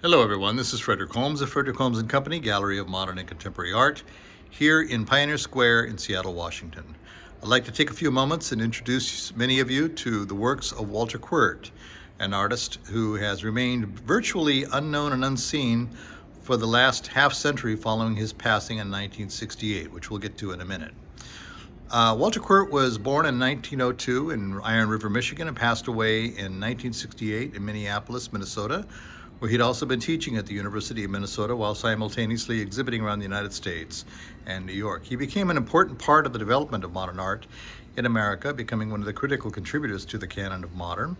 Hello everyone, this is Frederick Holmes of Frederick Holmes and Company, Gallery of Modern and Contemporary Art, here in Pioneer Square in Seattle, Washington. I'd like to take a few moments and introduce many of you to the works of Walter Quirt, an artist who has remained virtually unknown and unseen for the last half century following his passing in 1968, which we'll get to in a minute. Walter Quirt was born in 1902 in Iron River, Michigan, and passed away in 1968 in Minneapolis, Minnesota, where he'd also been teaching at the University of Minnesota while simultaneously exhibiting around the United States and New York. He became an important part of the development of modern art in America, becoming one of the critical contributors to the canon of modern.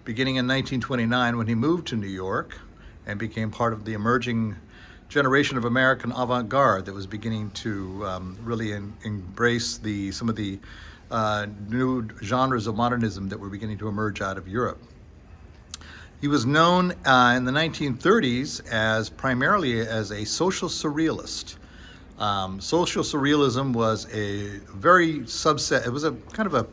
Beginning in 1929, when he moved to New York and became part of the emerging generation of American Avant-Garde that was beginning to really embrace some of the new genres of modernism that were beginning to emerge out of Europe. He was known in the 1930s as primarily as a social surrealist. Social surrealism was a very subset, it was a kind of a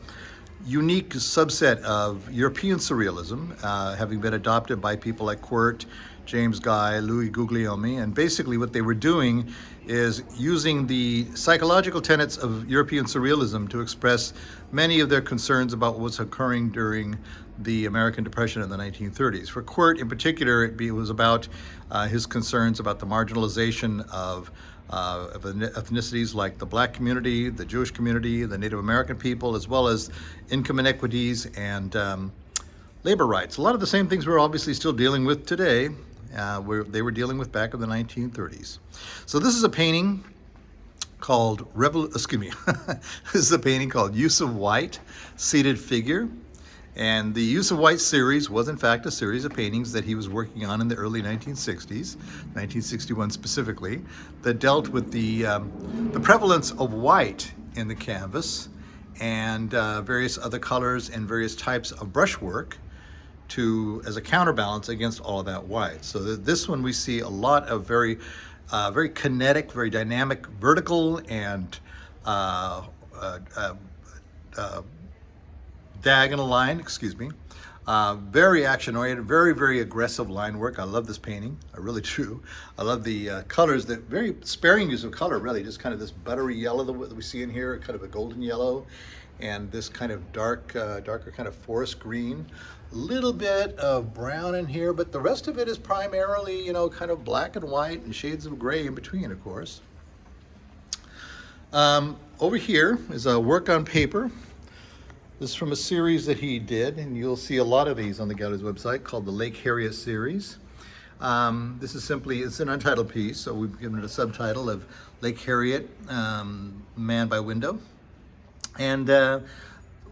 unique subset of European surrealism, having been adopted by people like Quirt, James Guy, Louis Guglielmi, and basically what they were doing is using the psychological tenets of European surrealism to express many of their concerns about what was occurring during the American Depression in the 1930s. For Quirt in particular, it was about his concerns about the marginalization of ethnicities like the Black community, the Jewish community, the Native American people, as well as income inequities and labor rights. A lot of the same things we're obviously still dealing with today, they were dealing with back in the 1930s. So this is a painting called this is a painting called Use of White, Seated Figure. And the Use of White series was in fact a series of paintings that he was working on in the early 1960s, 1961 specifically, that dealt with the prevalence of white in the canvas and various other colors and various types of brushwork as a counterbalance against all of that white. So this one we see a lot of very kinetic, very dynamic, vertical and diagonal line, very action-oriented, very aggressive line work. I love this painting, I really do. I love the colors, that very sparing use of color, really, just kind of this buttery yellow that we see in here, kind of a golden yellow, and this kind of darker kind of forest green. A little bit of brown in here, but the rest of it is primarily, kind of black and white and shades of gray in between, of course. Over here is a work on paper. This is from a series that he did, and you'll see a lot of these on the gallery's website, called the Lake Harriet series. This is it's an untitled piece, so we've given it a subtitle of Lake Harriet, Man by Window. And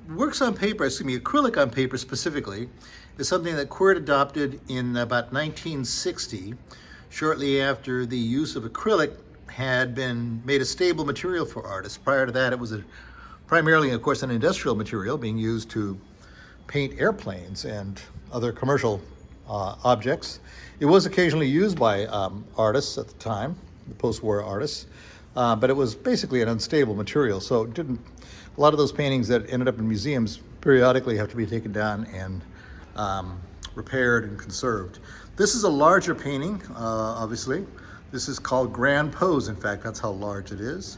acrylic on paper specifically, is something that Quirt adopted in about 1960, shortly after the use of acrylic had been made a stable material for artists. Prior to that, it was primarily, of course, an industrial material being used to paint airplanes and other commercial objects. It was occasionally used by artists at the time, the post-war artists, but it was basically an unstable material. So a lot of those paintings that ended up in museums periodically have to be taken down and repaired and conserved. This is a larger painting, obviously. This is called Grand Pose. In fact, that's how large it is.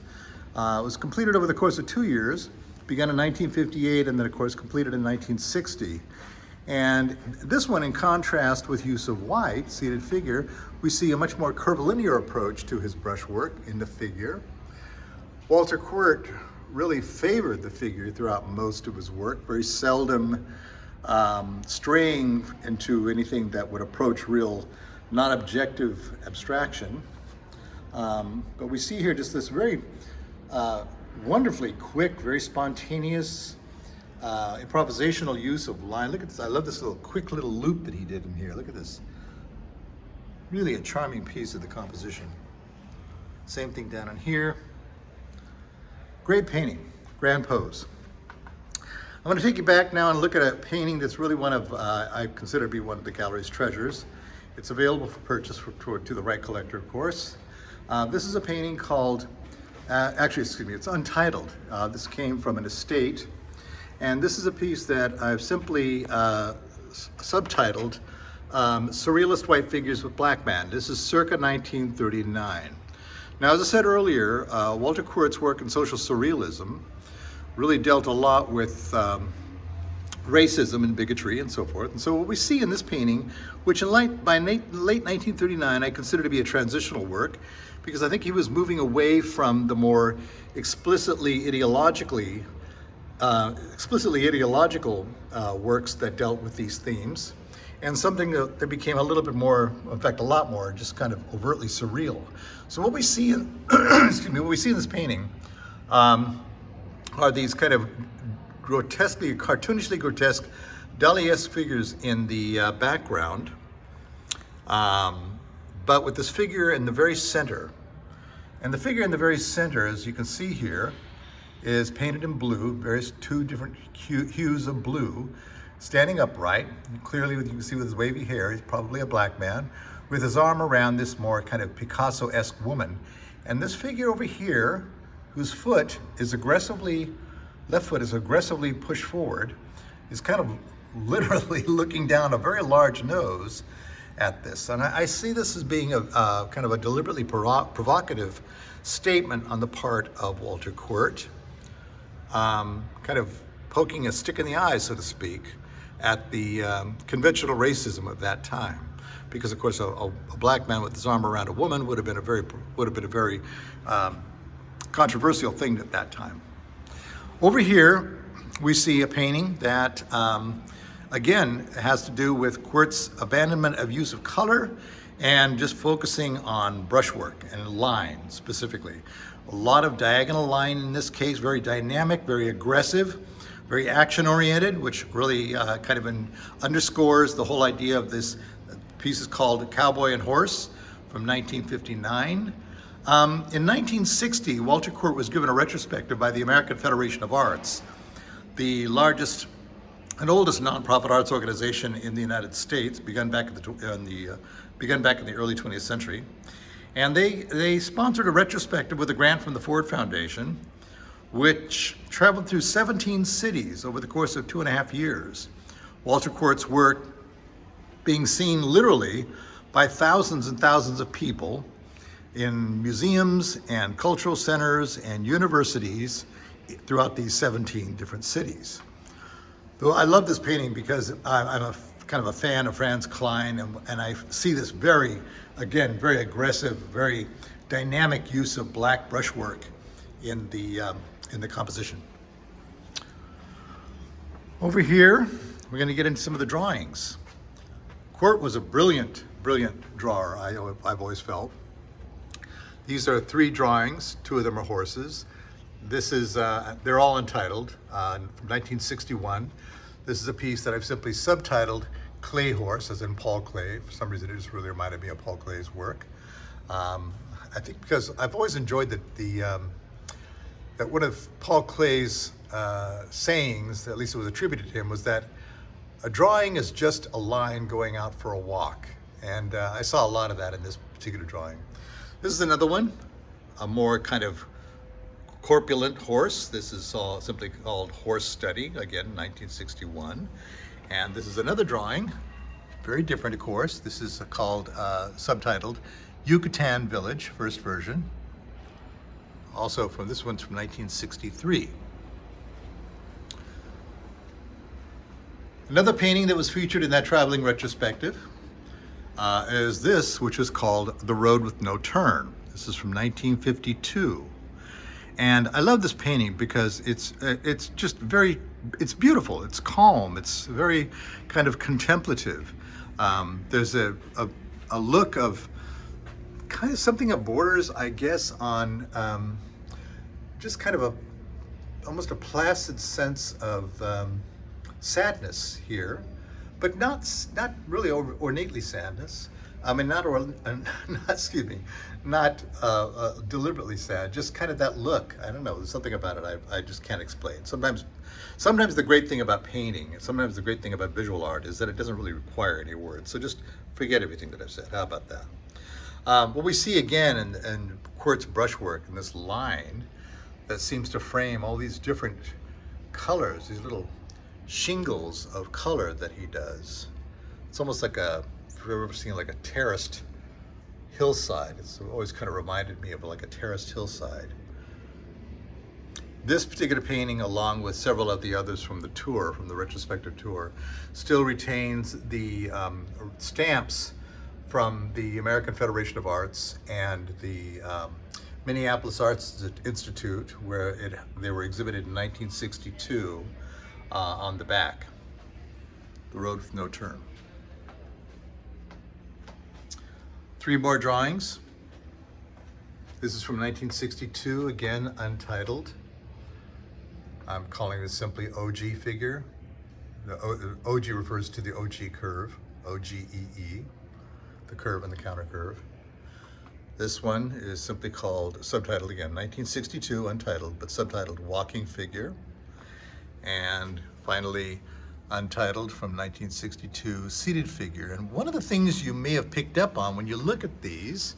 It was completed over the course of 2 years, began in 1958, and then of course completed in 1960. And this one, in contrast with Use of White, Seated Figure, we see a much more curvilinear approach to his brushwork in the figure. Walter Quirt really favored the figure throughout most of his work, very seldom straying into anything that would approach real non-objective abstraction. But we see here just this very wonderfully quick, very spontaneous, improvisational use of line. Look at this, I love this quick little loop that he did in here. Look at this. Really a charming piece of the composition. Same thing down in here. Great painting, Grand Pose. I'm going to take you back now and look at a painting that's really I consider to be one of the gallery's treasures. It's available for purchase to the right collector, of course. This is a painting called, it's untitled. This came from an estate. And this is a piece that I've simply subtitled Surrealist white figures with black man. This is circa 1939. Now, as I said earlier, Walter Quirt's work in social surrealism really dealt a lot with racism and bigotry and so forth. And so what we see in this painting, which by late 1939 I consider to be a transitional work, because I think he was moving away from the more explicitly ideological works that dealt with these themes, and something that became a little bit more, in fact, a lot more, just kind of overtly surreal. So what we see in, excuse me, what we see in this painting are these kind of cartoonishly grotesque, Dali-esque figures in the background, but with this figure in the very center. And the figure in the very center, as you can see here, is painted in blue, two different hues of blue, standing upright. Clearly, you can see with his wavy hair, he's probably a black man, with his arm around this more kind of Picasso-esque woman. And this figure over here, whose left foot is aggressively pushed forward, is kind of literally looking down a very large nose at this. And I see this as being a kind of a deliberately provocative statement on the part of Walter Quirt, kind of poking a stick in the eye, so to speak, at the conventional racism of that time. Because of course a black man with his arm around a woman would have been a very controversial thing at that time. Over here we see a painting that again has to do with Quirt's abandonment of use of color and just focusing on brushwork and line specifically. A lot of diagonal line in this case, very dynamic, very aggressive, very action-oriented, which really kind of underscores the whole idea of this piece is called Cowboy and Horse from 1959. In 1960, Walter Quirt was given a retrospective by the American Federation of Arts, the largest and oldest nonprofit arts organization in the United States, begun back in the early 20th century. And they sponsored a retrospective with a grant from the Ford Foundation, which traveled through 17 cities over the course of 2.5 years. Walter Quirt's work being seen literally by thousands and thousands of people in museums and cultural centers and universities throughout these 17 different cities. Though I love this painting because I'm kind of a fan of Franz Klein, and I see this very aggressive, very dynamic use of black brushwork in the composition. Over here, we're going to get into some of the drawings. Quirt was a brilliant drawer, I've always felt. These are 3 drawings, 2 of them are horses. This is, they're all entitled, from 1961. This is a piece that I've simply subtitled Clay Horse, as in Paul Klee. For some reason, it just really reminded me of Paul Klee's work. I think because I've always enjoyed that one of Paul Klee's sayings, at least it was attributed to him, was that a drawing is just a line going out for a walk. And I saw a lot of that in this particular drawing. This is another one, a more kind of corpulent horse. This is simply called Horse Study, again, 1961. And this is another drawing, very different, of course. This is called, subtitled, Yucatan Village, first version. Also this one's from 1963. Another painting that was featured in that traveling retrospective is this, which was called The Road with No Turn. This is from 1952. And I love this painting because it's just it's beautiful, it's calm, it's very kind of contemplative. There's a look of kind of something that borders, I guess, on just kind of almost a placid sense of sadness here, but not really ornately sadness. I mean, not deliberately sad, just kind of that look. I don't know, there's something about it I just can't explain. Sometimes the great thing about painting, and sometimes the great thing about visual art is that it doesn't really require any words. So just forget everything that I've said. How about that? What we see again in Quirt's brushwork in this line that seems to frame all these different colors, these little shingles of color that he does. It's almost like you've ever seen like a terraced hillside. It's always kind of reminded me of like a terraced hillside. This particular painting, along with several of the others from the tour, from the retrospective tour, still retains the stamps from the American Federation of Arts and the Minneapolis Arts Institute, where they were exhibited in 1962 on the back. The Road with No Turn. 3 more drawings. This is from 1962, again untitled. I'm calling this simply OG figure. The OG refers to the OG curve, OGEE, the curve and the counter curve. This one is simply called, subtitled again, 1962, untitled, but subtitled Walking Figure. And finally, untitled from 1962, Seated Figure. And one of the things you may have picked up on when you look at these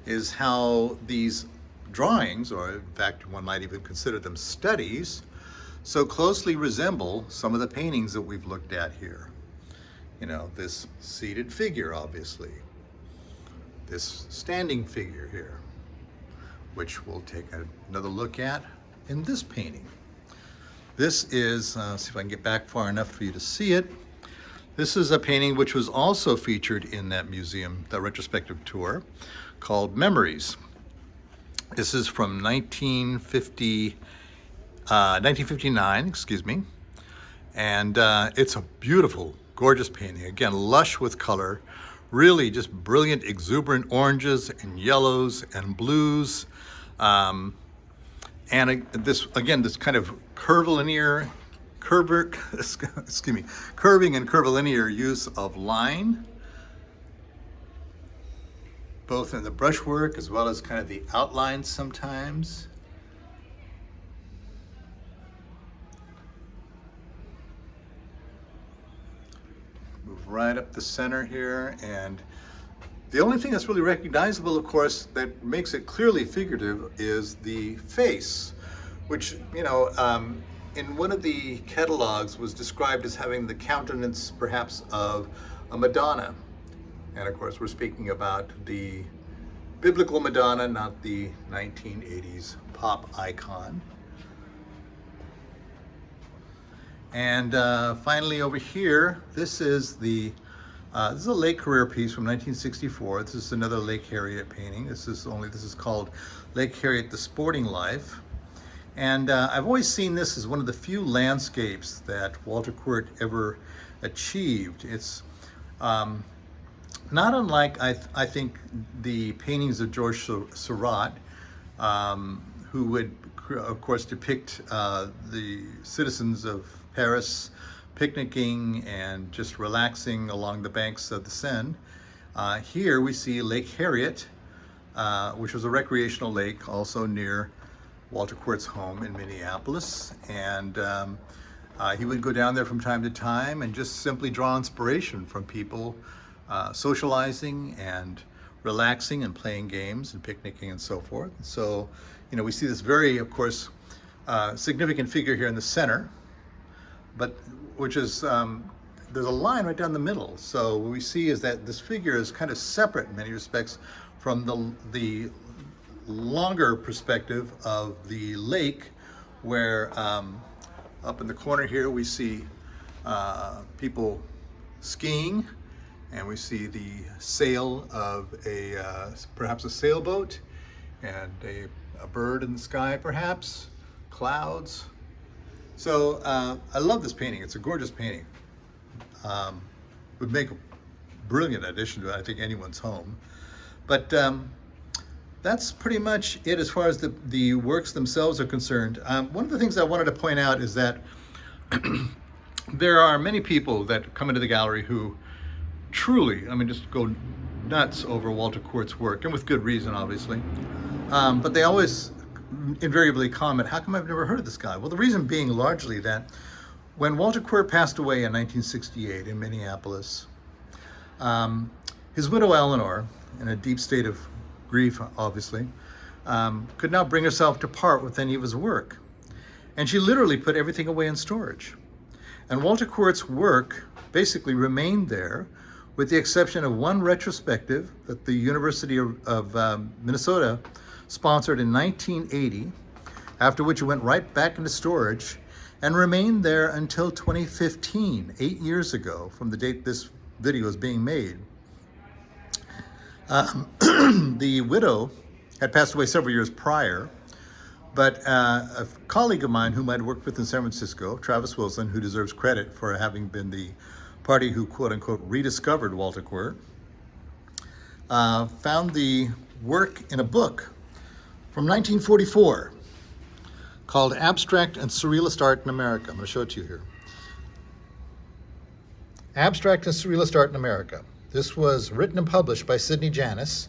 is how these drawings, or in fact one might even consider them studies, so closely resemble some of the paintings that we've looked at here. You know, this seated figure, obviously. This standing figure here, which we'll take another look at in this painting. This is, see if I can get back far enough for you to see it. This is a painting which was also featured in that museum, the retrospective tour, called Memories. This is from 1959, excuse me. And it's a beautiful, gorgeous painting. Again, lush with color, really just brilliant, exuberant oranges and yellows and blues. And this, again, this kind of curvilinear, curving and curvilinear use of line, both in the brushwork as well as kind of the outlines sometimes. Move right up the center here, and the only thing that's really recognizable, of course, that makes it clearly figurative is the face, which, you know, in one of the catalogs was described as having the countenance perhaps of a Madonna. And of course, we're speaking about the biblical Madonna, not the 1980s pop icon. And finally over here, this is a Lake Career piece from 1964. This is another Lake Harriet painting. This is called Lake Harriet, The Sporting Life. And I've always seen this as one of the few landscapes that Walter Quirt ever achieved. It's not unlike, I think, the paintings of Georges Seurat, who would, of course, depict the citizens of Paris picnicking and just relaxing along the banks of the Seine. Here we see Lake Harriet, which was a recreational lake also near Walter Quirt's home in Minneapolis. And he would go down there from time to time and just simply draw inspiration from people socializing and relaxing and playing games and picnicking and so forth. So, you know, we see this very, of course, significant figure here in the center, but which is, there's a line right down the middle. So what we see is that this figure is kind of separate in many respects from the longer perspective of the lake, where up in the corner here we see people skiing, and we see the sail of perhaps a sailboat, and a bird in the sky, perhaps clouds. So I love this painting. It's a gorgeous painting. Would make a brilliant addition to, I think, anyone's home. But that's pretty much it as far as the works themselves are concerned. One of the things I wanted to point out is that there are many people that come into the gallery who truly, I mean, just go nuts over Walter Quirt's work, and with good reason, obviously. But they always invariably comment, how come I've never heard of this guy? Well, the reason being largely that when Walter Quirt passed away in 1968 in Minneapolis, his widow Eleanor, in a deep state of grief, obviously, could not bring herself to part with any of his work. And she literally put everything away in storage. And Walter Quirt's work basically remained there with the exception of one retrospective that the University of Minnesota sponsored in 1980, after which it went right back into storage and remained there until 2015, 8 years ago from the date this video is being made. The widow had passed away several years prior, but a colleague of mine whom I'd worked with in San Francisco, Travis Wilson, who deserves credit for having been the party who quote-unquote rediscovered Walter Quirt, found the work in a book from 1944 called Abstract and Surrealist Art in America. I'm going to show it to you here. Abstract and Surrealist Art in America. This was written and published by Sidney Janis,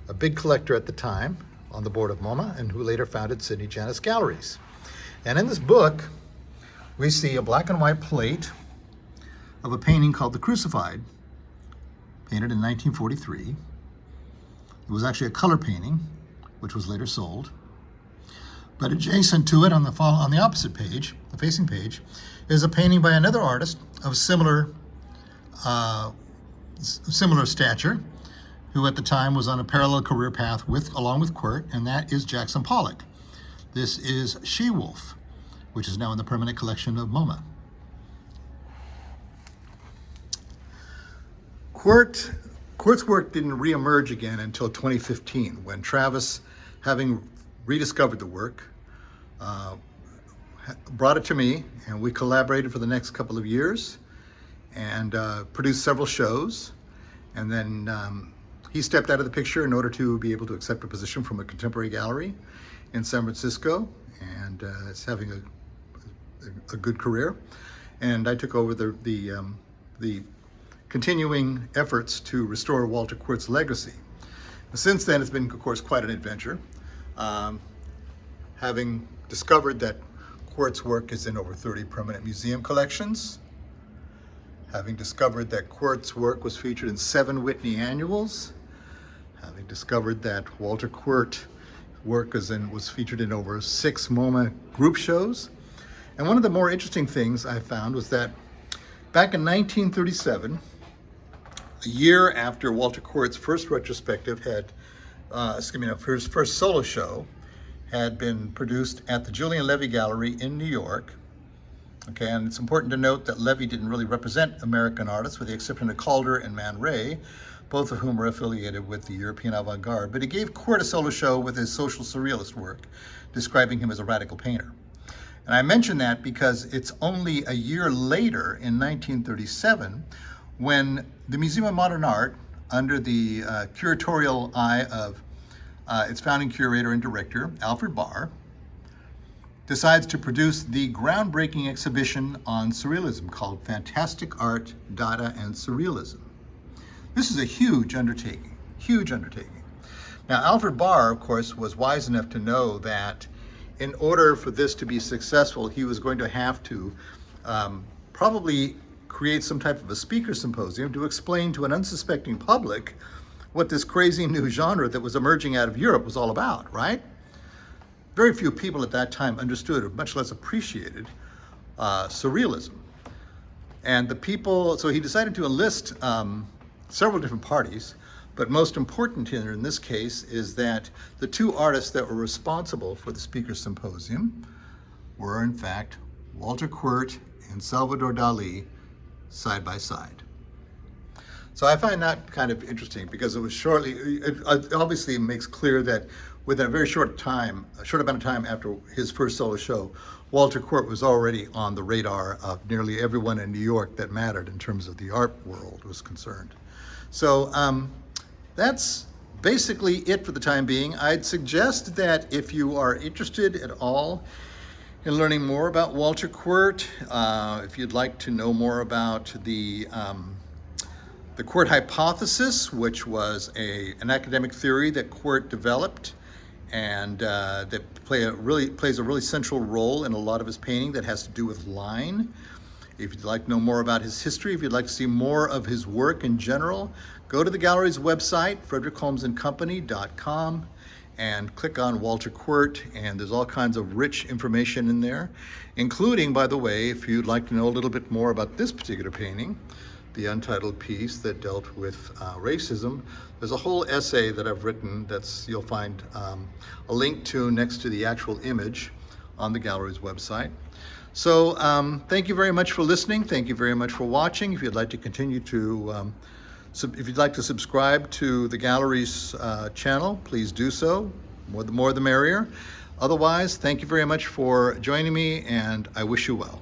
a big collector at the time on the board of MoMA, and who later founded Sidney Janis Galleries. And in this book, we see a black and white plate of a painting called The Crucified, painted in 1943. It was actually a color painting, which was later sold. But adjacent to it, on the opposite page, the facing page, is a painting by another artist of similar stature, who at the time was on a parallel career path along with Quirt, and that is Jackson Pollock. This is She-Wolf, which is now in the permanent collection of MoMA. Quirt's work didn't reemerge again until 2015, when Travis, having rediscovered the work, brought it to me, and we collaborated for the next couple of years and produced several shows. And then he stepped out of the picture in order to be able to accept a position from a contemporary gallery in San Francisco, and is having a good career. And I took over the continuing efforts to restore Walter Quirt's legacy. Since then, it's been, of course, quite an adventure. Having discovered that Quirt's work is in over 30 permanent museum collections, having discovered that Quirt's work was featured in 7 Whitney annuals, having discovered that Walter Quirt work was featured in over 6 MoMA group shows. And one of the more interesting things I found was that back in 1937, a year after Walter Quirt's first retrospective his first solo show had been produced at the Julien Levy Gallery in New York. Okay, and it's important to note that Levy didn't really represent American artists, with the exception of Calder and Man Ray, both of whom were affiliated with the European Avant-Garde, but he gave Quirt a solo show with his social surrealist work, describing him as a radical painter. And I mention that because it's only a year later, in 1937, when the Museum of Modern Art, under the curatorial eye of its founding curator and director, Alfred Barr, decides to produce the groundbreaking exhibition on Surrealism called Fantastic Art, Dada, and Surrealism. This is a huge undertaking, huge undertaking. Now, Alfred Barr, of course, was wise enough to know that in order for this to be successful, he was going to have to probably create some type of a speaker symposium to explain to an unsuspecting public what this crazy new genre that was emerging out of Europe was all about, right? Very few people at that time understood, or much less appreciated, Surrealism. And so he decided to enlist several different parties, but most important here in this case is that the 2 artists that were responsible for the speaker symposium were, in fact, Walter Quirt and Salvador Dali, side by side. So I find that kind of interesting because it obviously makes clear that within a very short amount of time after his first solo show, Walter Quirt was already on the radar of nearly everyone in New York that mattered in terms of the art world was concerned. So that's basically it for the time being. I'd suggest that if you are interested at all in learning more about Walter Quirt, if you'd like to know more about the Quirt hypothesis, which was an academic theory that Quirt developed, and that plays a really central role in a lot of his painting that has to do with line. If you'd like to know more about his history, if you'd like to see more of his work in general, go to the gallery's website, frederickholmesandcompany.com, and click on Walter Quirt, and there's all kinds of rich information in there, including, by the way, if you'd like to know a little bit more about this particular painting, the untitled piece that dealt with racism. There's a whole essay that I've written you'll find a link to next to the actual image on the gallery's website. So thank you very much for listening. Thank you very much for watching. If you'd like to continue to, if you'd like to subscribe to the gallery's channel, please do so. More the merrier. Otherwise, thank you very much for joining me, and I wish you well.